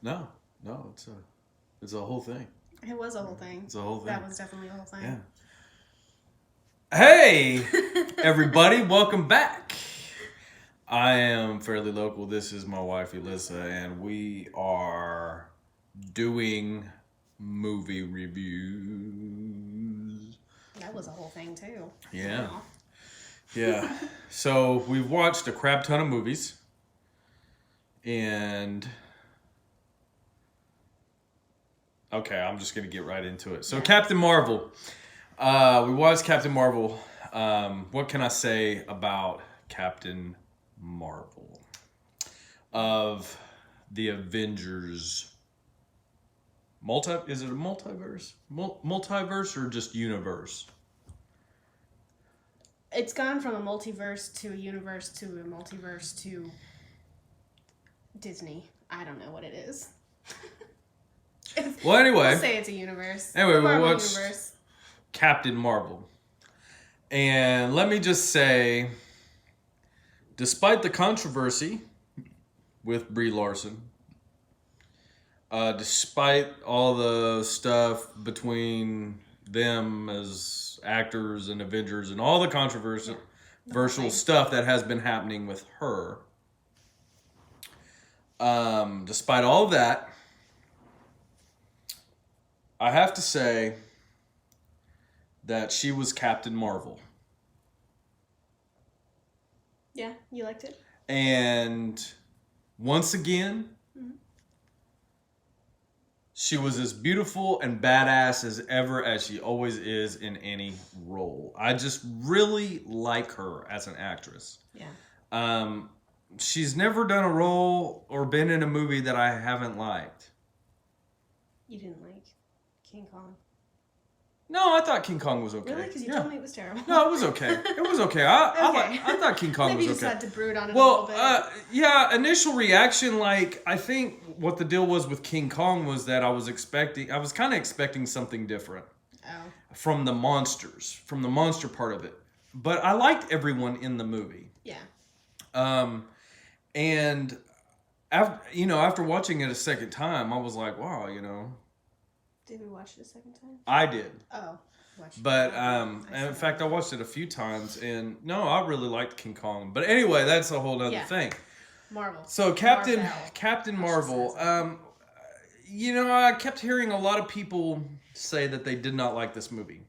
No, no, it's a whole thing. It was a whole thing. It's a whole thing. That was definitely a whole thing. Yeah. Hey, everybody, welcome back. I am Fairly Local. This is my wife, Elissa, and we are doing movie reviews. That was a whole thing, too. Yeah. Wow. Yeah. So we've watched a crap ton of movies. And okay, I'm just gonna get right into it. So Captain Marvel. We watched Captain Marvel. What can I say about Captain Marvel? Of the Avengers. Is it a multiverse? Multiverse or just universe? It's gone from a multiverse to a universe to a multiverse to Disney. I don't know what it is. Well, anyway. We'll say it's a universe. Anyway, we Marvel watched universe. Captain Marvel. And let me just say, despite the controversy with Brie Larson, despite all the stuff between them as actors and Avengers and all the controversial stuff that has been happening with her, despite all of that, I have to say that she was Captain Marvel. Yeah, you liked it? And once again, she was as beautiful and badass as ever as she always is in any role. I just really like her as an actress. Yeah. She's never done a role or been in a movie that I haven't liked. You didn't like King Kong? No, I thought King Kong was okay. Really? Because you told me it was terrible. No, it was okay. It was okay. I thought King Kong Maybe was okay. Maybe you just had to brood on it a little bit. Yeah, initial reaction, like, I think what the deal was with King Kong was that I was kind of expecting something different. Oh. From the monsters, from the monster part of it. But I liked everyone in the movie. Yeah. And after watching it a second time, I was like, wow, Did we watch it a second time? I did. Oh. But in fact, I watched it a few times, and no, I really liked King Kong. But anyway, that's a whole other thing. Marvel. So Captain Marvel. I kept hearing a lot of people say that they did not like this movie.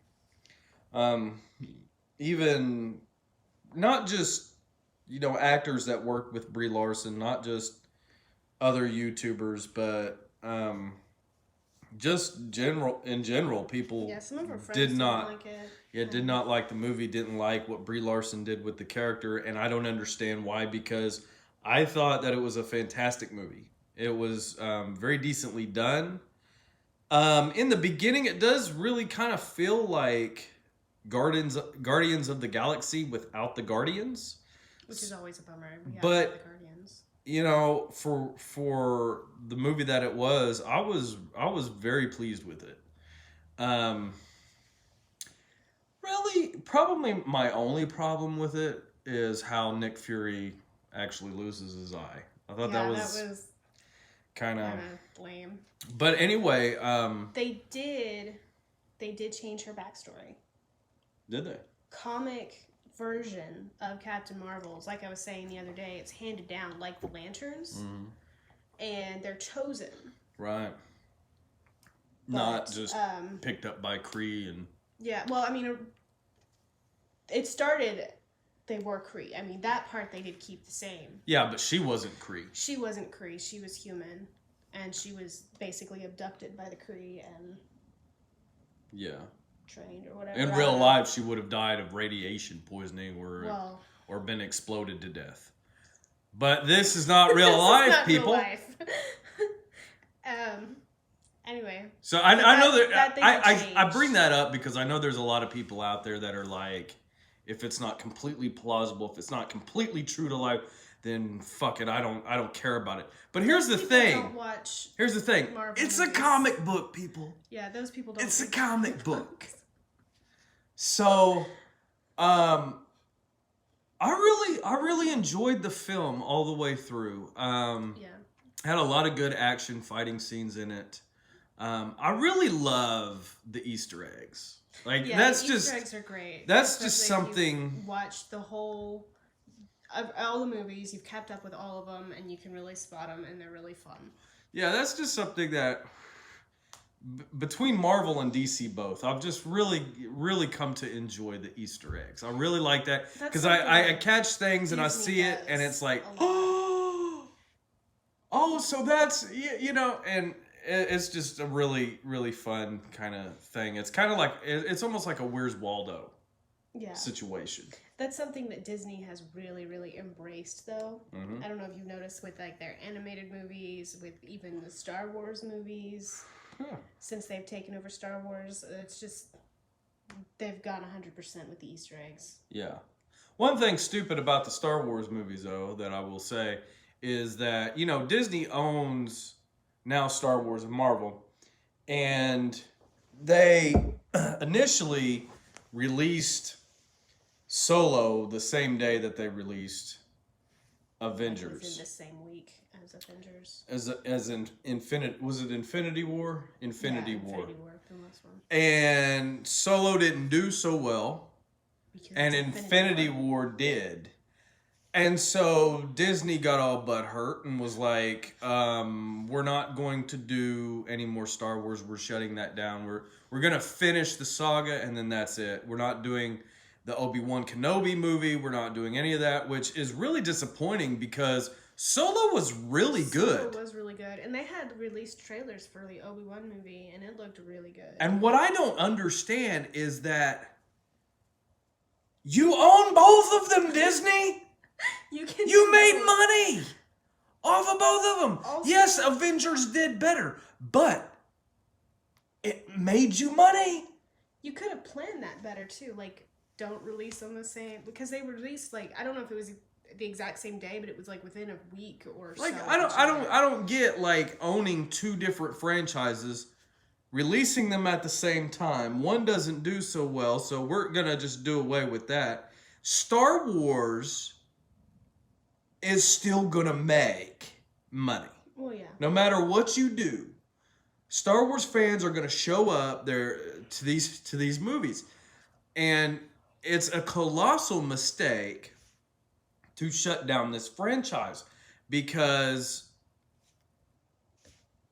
Even not just actors that worked with Brie Larson, not just other YouTubers, but just in general, people some of our friends did not like it. Yeah, did not like the movie, didn't like what Brie Larson did with the character, and I don't understand why, because I thought that it was a fantastic movie. It was very decently done. In the beginning, it does really kind of feel like Guardians of the Galaxy without the Guardians. Which is always a bummer. But the Guardians. For the movie that it was, I was very pleased with it. Really, probably my only problem with it is how Nick Fury actually loses his eye. I thought that was kind of lame. But anyway, they did change her backstory. Did they? Comic version of Captain Marvel's, like I was saying the other day, it's handed down like the Lanterns, and they're chosen. Right. But, not just picked up by Kree and. Yeah, well, I mean, it started. They were Kree. I mean, that part they did keep the same. Yeah, but she wasn't Kree. She wasn't Kree. She was human, and she was basically abducted by the Kree and. Yeah. Trained or whatever. In real life, she would have died of radiation poisoning or been exploded to death. But this is not real life, not people. Real life. Anyway. So I know that I bring that up because I know there's a lot of people out there that are like, if it's not completely plausible, if it's not completely true to life, then fuck it, I don't care about it. But here's the thing. Here's the thing. It's a comic book, people. Yeah, those people don't. It's a comic book. So, I really enjoyed the film all the way through. Yeah. Had a lot of good action fighting scenes in it. I really love the Easter eggs. Like Yeah, that's the just Easter eggs are great. that's just Especially if something. you've watched the whole of all the movies. You've kept up with all of them, and you can really spot them, and they're really fun. Yeah, that's just something that between Marvel and DC both, I've just really come to enjoy the Easter eggs. I really like that That's because something I that catch things and I Disney see it does and it's like, a lot. oh, so that's you know, and it's just a really fun kind of thing. It's kind of like it's almost like a Where's Waldo Yeah, situation. that's something that Disney has really embraced, though. Mhm. I don't know if you've noticed with like their animated movies, with even the Star Wars movies. Yeah. Since they've taken over Star Wars, it's just they've gone 100% with the Easter eggs. Yeah. One thing stupid about the Star Wars movies, though, that I will say is that, you know, Disney owns now Star Wars and Marvel, and they initially released Solo the same day that they released Like within Avengers. the same week as Avengers. As in Infinity, was it Infinity War? Infinity War. Infinity War, the last one. And Solo didn't do so well. Because And it's Infinity War did. And so Disney got all butthurt and was like, we're not going to do any more Star Wars. We're shutting that down. We're going to finish the saga and then that's it. We're not doing the Obi-Wan Kenobi movie. We're not doing any of that, which is really disappointing because Solo was really good. Solo was really good. And they had released trailers for the Obi-Wan movie, and it looked really good. And what I don't understand is that you own both of them, Disney. You made money off of both of them. Also- Yes, Avengers did better, but it made you money. You could have planned that better too. Like, don't release them the same, because they released, like, I don't know if it was the exact same day, but it was like within a week or Like so. I don't get like owning two different franchises, releasing them at the same time. One doesn't do so well, so we're gonna just do away with that. Star Wars is still gonna make money. Well, yeah. No matter what you do, Star Wars fans are going to show up there to these movies. And it's a colossal mistake to shut down this franchise because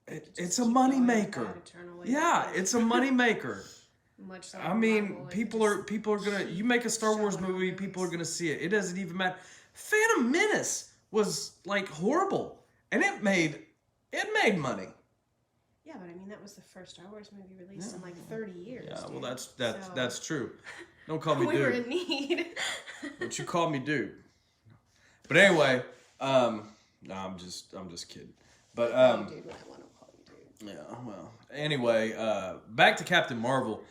it's a money maker. Yeah, it's a money maker. Much like I mean, Marvel, people are going to you make a Star Wars movie, people are going to see it. It doesn't even matter. Phantom Menace was like horrible and it made money. Yeah, but I mean, that was the first Star Wars movie released in like 30 years. Yeah, well, dude. that's So, true. Don't call me we were dude. in need. Don't you call me dude. But anyway, no, I'm just kidding. But Dude, when I want to call you dude. yeah, well, anyway, back to Captain Marvel.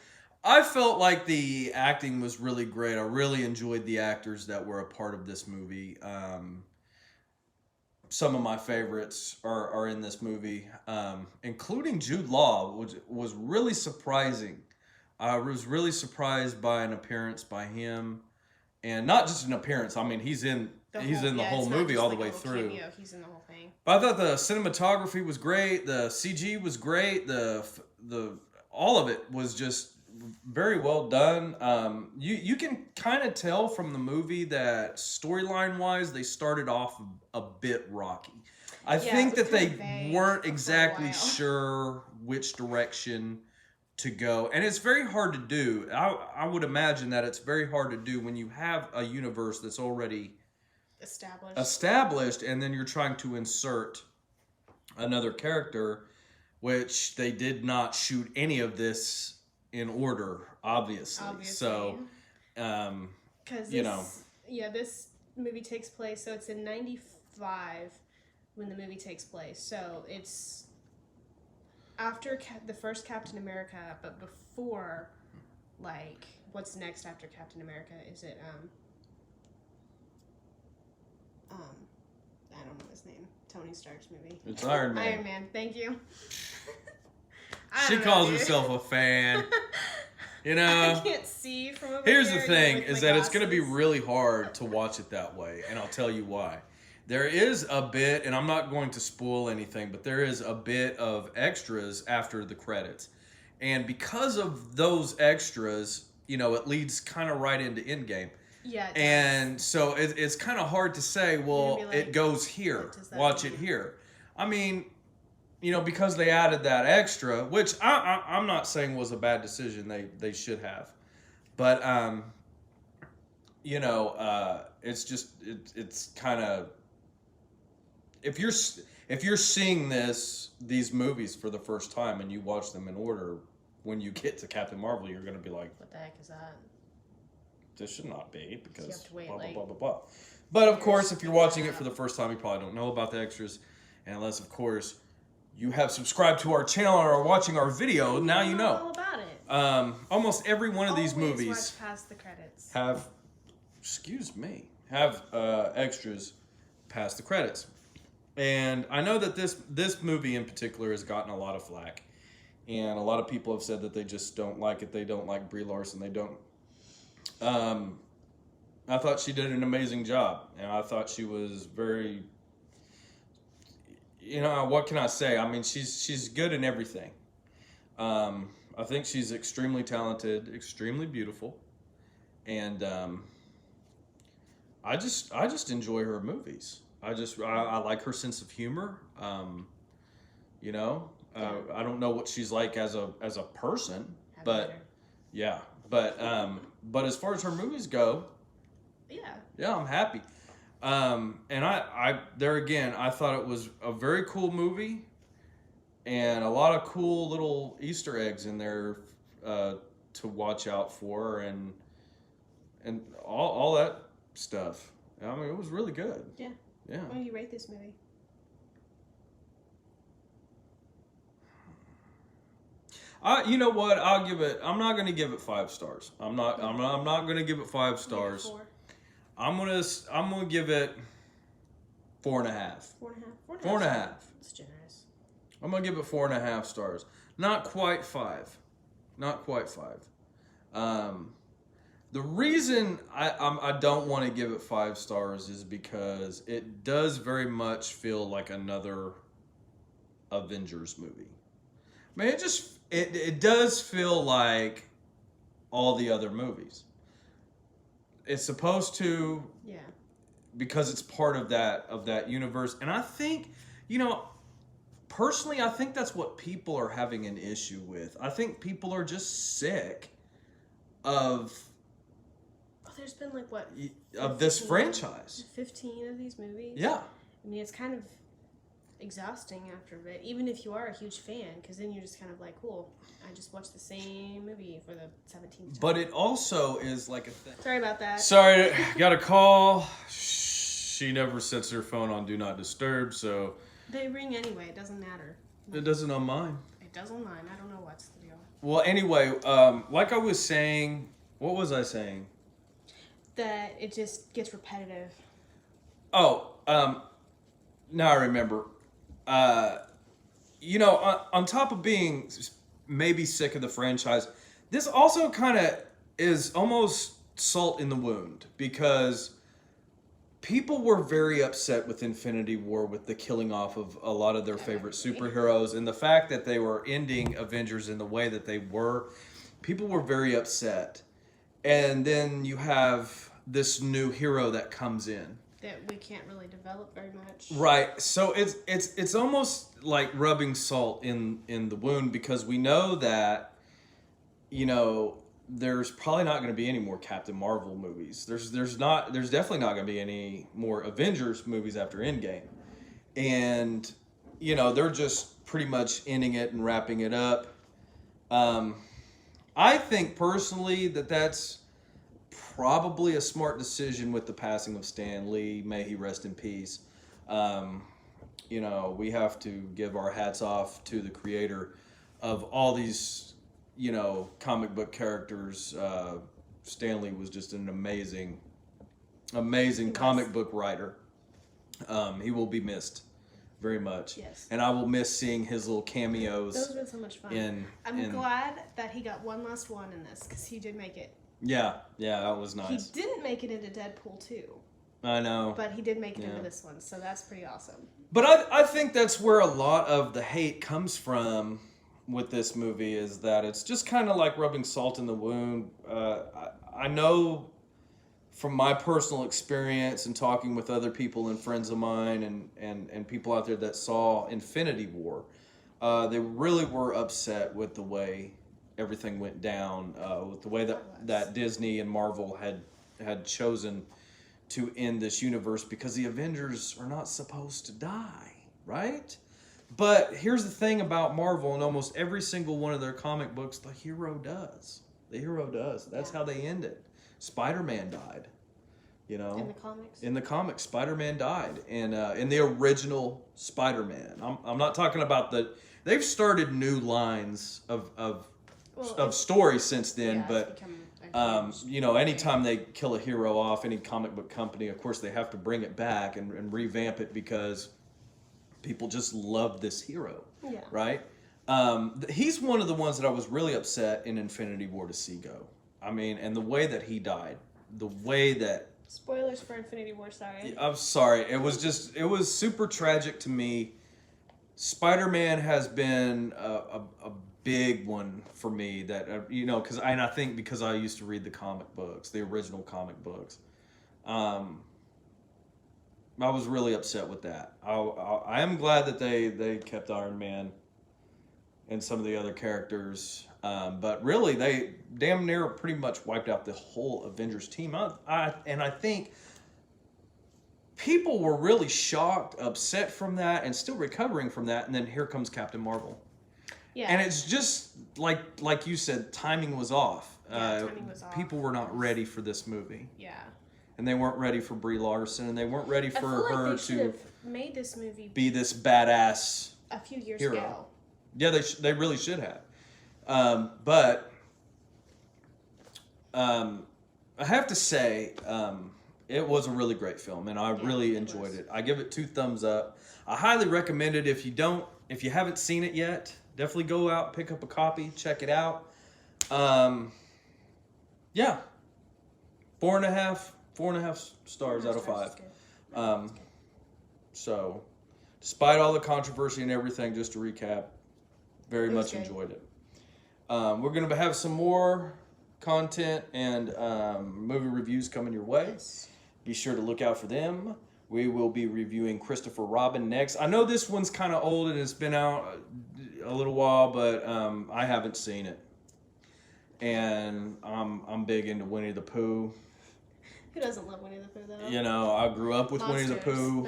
I felt like the acting was really great. I really enjoyed the actors that were a part of this movie. Some of my favorites are in this movie, including Jude Law, which was really surprising. I was really surprised by an appearance by him, and not just an appearance. I mean, he's in the whole it's not movie just all the like way a little through. cameo, he's in the whole thing. But I thought the cinematography was great. The CG was great. The all of it was just very well done. You can kind of tell from the movie that storyline wise they started off a bit rocky. I think it was that they kinda vague weren't for a exactly while. sure which direction to go, and it's very hard to do. I would imagine that it's very hard to do when you have a universe that's already established and then you're trying to insert another character, which they did not shoot any of this in order, obviously. So, because this movie takes place. So it's in '95 when the movie takes place. So it's after the first Captain America, but before, like, what's next after Captain America? Is it I don't know his name. Tony Stark's movie. It's Iron Man. Iron Man. Thank you. She calls herself a fan. You know, I can't see from over here's here, the thing with is my that it's going to be glasses. really hard to watch it that way, and I'll tell you why. There is a bit, and I'm not going to spoil anything, but there is a bit of extras after the credits. And because of those extras, you know, it leads kind of right into Endgame. Yeah. It does. And so it's kind of hard to say, well, You're gonna be like, it goes here. what does that Watch mean? it here. I mean, you know, because they added that extra, which I'm not saying was a bad decision. They should have. But, you know, it's just, it's kind of, if you're seeing these movies for the first time and you watch them in order, when you get to Captain Marvel, you're going to be like, what the heck is that? this should not be, because you have to wait, blah, blah, like, blah, blah, blah. But of years course, if to you're figure watching that it for out. the first time, you probably don't know about the extras. And unless, of course, you have subscribed to our channel or are watching our video, now you all know. about it. Almost every one of these Always movies watch past the credits. have extras past the credits. And I know that this movie in particular has gotten a lot of flack. And a lot of people have said that they just don't like it. They don't like Brie Larson. They don't. I thought she did an amazing job. And I thought she was very... You know, what can I say? I mean, she's good in everything. I think she's extremely talented, extremely beautiful. And I just enjoy her movies. I like her sense of humor. You know, I don't know what she's like as a person, but yeah. But as far as her movies go, yeah, I'm happy. And I there again, I thought it was a very cool movie, and a lot of cool little Easter eggs in there to watch out for, and all that stuff. I mean, it was really good. Yeah. Yeah. What do you rate this movie? You know what? I'll give it. I'm not going to give it 5 stars. I'm not going to give it 5 stars. Maybe 4. I'm gonna give it 4.5. 4.5. 4.5. That's generous. I'm gonna give it 4.5 stars. Not quite 5. Not quite 5. The reason I don't want to give it 5 stars is because it does very much feel like another Avengers movie. I mean, it does feel like all the other movies. It's supposed to, Yeah, because it's part of that universe. And I think, you know, personally, I think that's what people are having an issue with. I think people are just sick of there's been like what? of this franchise. 15 of these movies. Yeah. I mean, it's kind of exhausting after a bit, even if you are a huge fan, because then you're just kind of like, cool, I just watched the same movie for the 17th time. But it also is like a thing. Sorry about that. Sorry, got a call. She never sets her phone on Do Not Disturb, so... They ring anyway, it doesn't matter. It doesn't on mine. It does on mine, I don't know what's the deal. Well, anyway, like I was saying... What was I saying? That it just gets repetitive. Oh, now I remember. You know, on top of being maybe sick of the franchise, this also kind of is almost salt in the wound, because people were very upset with Infinity War, with the killing off of a lot of their favorite superheroes, and the fact that they were ending Avengers in the way that they were. People were very upset. And then you have this new hero that comes in that we can't really develop very much. Right. So it's almost like rubbing salt in the wound, because we know that, you know, there's probably not going to be any more Captain Marvel movies. There's definitely not going to be any more Avengers movies after Endgame. And, you know, they're just pretty much ending it and wrapping it up. I think personally that that's probably a smart decision with the passing of Stan Lee. May he rest in peace. You know, we have to give our hats off to the creator of all these, you know, comic book characters. Stan Lee was just an amazing comic book writer. He will be missed very much. Yes. And I will miss seeing his little cameos. Those were so much fun. I'm glad that he got one last one in this, because he did make it. Yeah, that was nice. He didn't make it into Deadpool 2. I know. But he did make it into this one, so that's pretty awesome. But I think that's where a lot of the hate comes from with this movie, is that it's just kind of like rubbing salt in the wound. I know from my personal experience and talking with other people and friends of mine and people out there that saw Infinity War, they really were upset with the way everything went down, with the way that Disney and Marvel had chosen to end this universe, because the Avengers are not supposed to die, right? But here's the thing about Marvel, and almost every single one of their comic books, the hero does. The hero does. That's how they end it. Spider-Man died, you know. In the comics? In the comics, Spider-Man died. And in the original Spider-Man. I'm not talking about they've started new lines of stories since then, but you know, anytime they kill a hero off, any comic book company, of course, they have to bring it back and revamp it, because people just love this hero, right? He's one of the ones that I was really upset in Infinity War to see go. I mean, and the way that he died, the way that... Spoilers for Infinity War, sorry. I'm sorry. It was super tragic to me. Spider-Man has been a big one for me, that you know, and I think because I used to read the comic books, the original comic books. I was really upset with that. I am glad that they kept Iron Man and some of the other characters, but really they damn near pretty much wiped out the whole Avengers team. And I think people were really shocked, upset from that, and still recovering from that. And then here comes Captain Marvel. Yeah. And it's just like you said, timing was off. Timing was off. People were not ready for this movie. Yeah. And they weren't ready for Brie Larson, and they weren't ready for her to made this movie be this badass a few years hero. ago. Yeah, they really should have. But I have to say, it was a really great film, and I really enjoyed it. I give it 2 thumbs up. I highly recommend it. If you haven't seen it yet, definitely go out, pick up a copy, check it out. Yeah, 4.5 stars out of 5. So, despite all the controversy and everything, just to recap, very much enjoyed it. We're going to have some more content and movie reviews coming your way. Yes. Be sure to look out for them. We will be reviewing Christopher Robin next. I know this one's kind of old and it's been out a little while, but I haven't seen it. And I'm big into Winnie the Pooh. Who doesn't love Winnie the Pooh, though? You know, I grew up with Winnie the Pooh.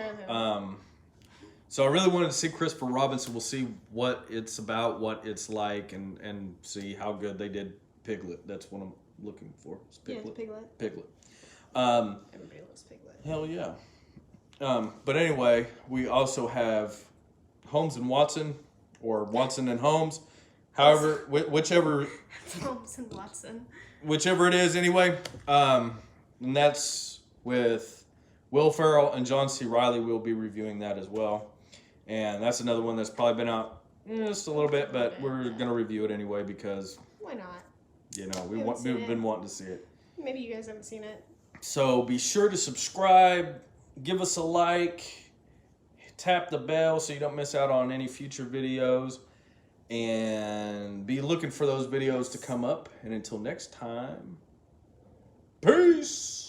So I really wanted to see Christopher Robin, so we'll see what it's about, what it's like, and see how good they did Piglet. That's what I'm looking for. It's Piglet. Yeah, Piglet. Piglet. Everybody loves Piglet. Hell yeah. But anyway, we also have Holmes and Watson, or Watson and Holmes. However, whichever... Holmes and Watson. Whichever it is, anyway. And that's with Will Ferrell and John C. Reilly. We'll be reviewing that as well. And that's another one that's probably been out just a little bit, but we're going to review it anyway because... Why not? You know, we've been wanting to see it. Maybe you guys haven't seen it. So be sure to subscribe, give us a like, tap the bell so you don't miss out on any future videos, and be looking for those videos to come up. And until next time, peace!